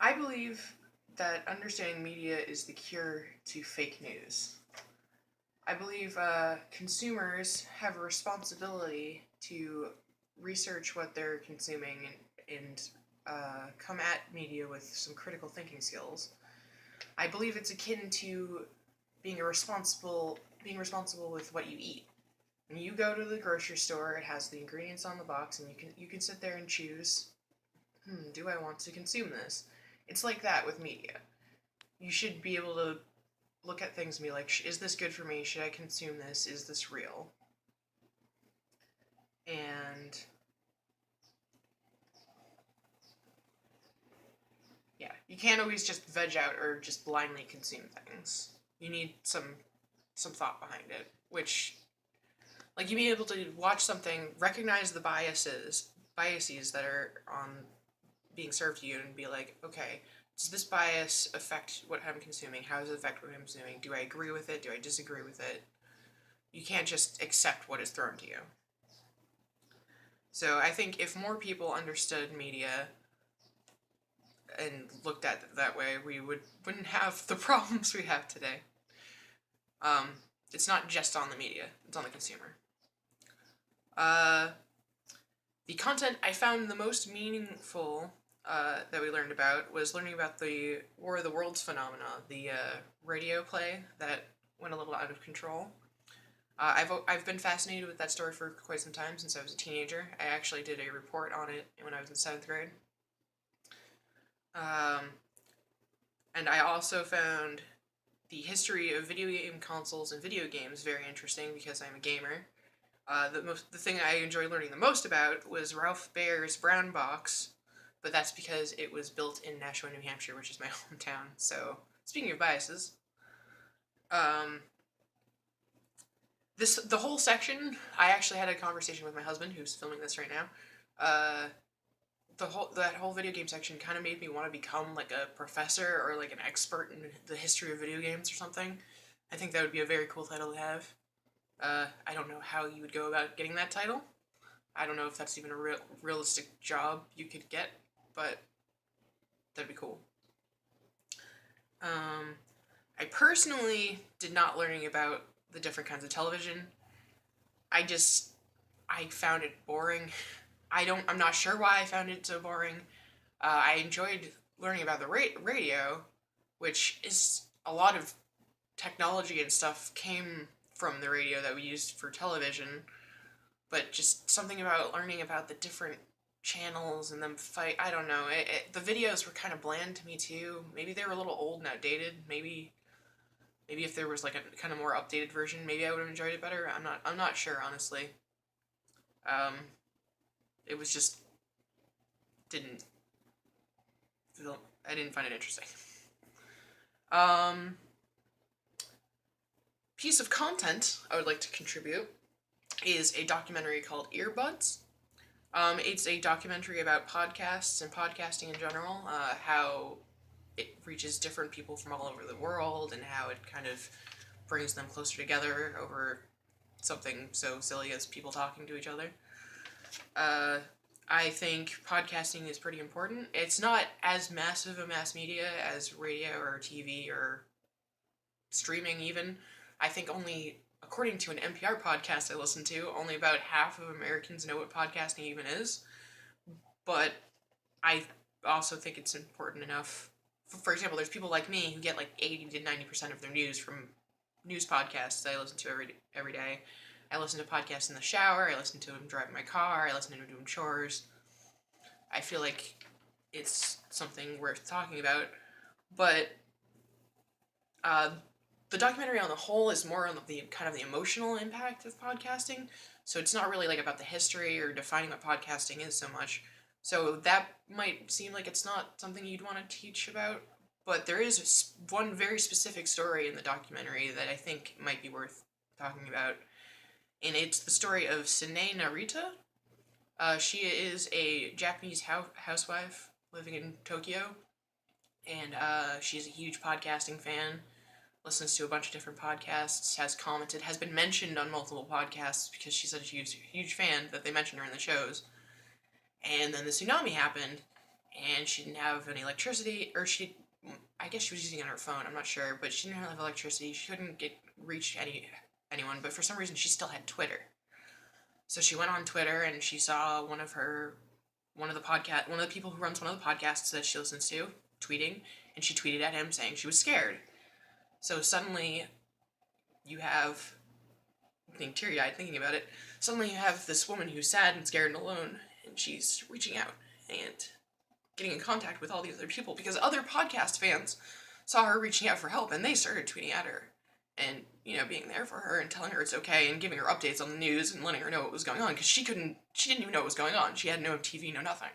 I believe that understanding media is the cure to fake news. I believe consumers have a responsibility to research what they're consuming and come at media with some critical thinking skills. I believe it's akin to being responsible with what you eat. When you go to the grocery store, it has the ingredients on the box, and you can sit there and choose. Do I want to consume this? It's like that with media. You should be able to look at things and be like, is this good for me? Should I consume this? Is this real? And yeah, you can't always just veg out or just blindly consume things. You need some thought behind it, which like you be able to watch something, recognize the biases that are on being served to you, and be like, okay, does this bias affect what I'm consuming? How does it affect what I'm consuming? Do I agree with it? Do I disagree with it? You can't just accept what is thrown to you. So I think if more people understood media and looked at it that way, we wouldn't have the problems we have today. It's not just on the media; it's on the consumer. The content I found the most meaningful that we learned about was learning about the War of the Worlds phenomena, the radio play that went a little out of control. I've been fascinated with that story for quite some time, since I was a teenager. I actually did a report on it when I was in 7th grade. And I also found the history of video game consoles and video games very interesting, because I'm a gamer. The thing I enjoyed learning the most about was Ralph Baer's Brown Box, but that's because it was built in Nashua, New Hampshire, which is my hometown. So, speaking of biases, the whole section, I actually had a conversation with my husband, who's filming this right now. That whole video game section kind of made me want to become like a professor or like an expert in the history of video games or something. I think that would be a very cool title to have. I don't know how you would go about getting that title. I don't know if that's even a realistic job you could get, but that'd be cool. I personally did not learning about the different kinds of television. I found it boring. I'm not sure why I found it so boring. I enjoyed learning about the radio, which is a lot of technology and stuff came from the radio that we used for television, but just something about learning about the different channels and them fight. I don't know. The videos were kind of bland to me too. Maybe they were a little old and outdated. Maybe if there was like a kind of more updated version, maybe I would have enjoyed it better. I'm not sure, honestly. It was just I didn't find it interesting. Piece of content I would like to contribute is a documentary called Earbuds. It's a documentary about podcasts and podcasting in general, how it reaches different people from all over the world, and how it kind of brings them closer together over something so silly as people talking to each other. I think podcasting is pretty important. It's not as massive a mass media as radio or TV or streaming even. I think only, according to an NPR podcast I listen to, only about half of Americans know what podcasting even is. But I also think it's important enough. For example, there's people like me who get like 80 to 90% of their news from news podcasts that I listen to every day. I listen to podcasts in the shower, I listen to them driving my car, I listen to them doing chores. I feel like it's something worth talking about. But the documentary on the whole is more on the kind of the emotional impact of podcasting. So it's not really like about the history or defining what podcasting is so much. So that might seem like it's not something you'd want to teach about. But there is one very specific story in the documentary that I think might be worth talking about. And it's the story of Sine Narita. She is a Japanese housewife living in Tokyo. And she's a huge podcasting fan. Listens to a bunch of different podcasts, has commented, has been mentioned on multiple podcasts because she's such a huge fan that they mentioned her in the shows. And then the tsunami happened, and she didn't have any electricity, or I guess she was using it on her phone, I'm not sure, but she didn't have electricity, she couldn't reach anyone, but for some reason she still had Twitter. So she went on Twitter and she saw one of the people who runs one of the podcasts that she listens to tweeting, and she tweeted at him saying she was scared. So suddenly you have, being teary-eyed thinking about it, suddenly you have this woman who's sad and scared and alone, and she's reaching out and getting in contact with all these other people because other podcast fans saw her reaching out for help, and they started tweeting at her and, being there for her and telling her it's okay and giving her updates on the news and letting her know what was going on, because she didn't even know what was going on. She had no TV, no nothing.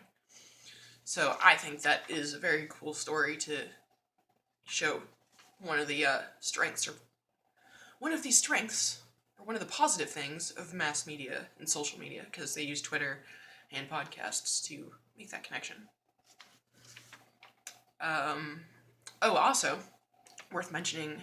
So I think that is a very cool story to show one of the strengths, or one of the positive things of mass media and social media, because they use Twitter and podcasts to make that connection. Also, worth mentioning,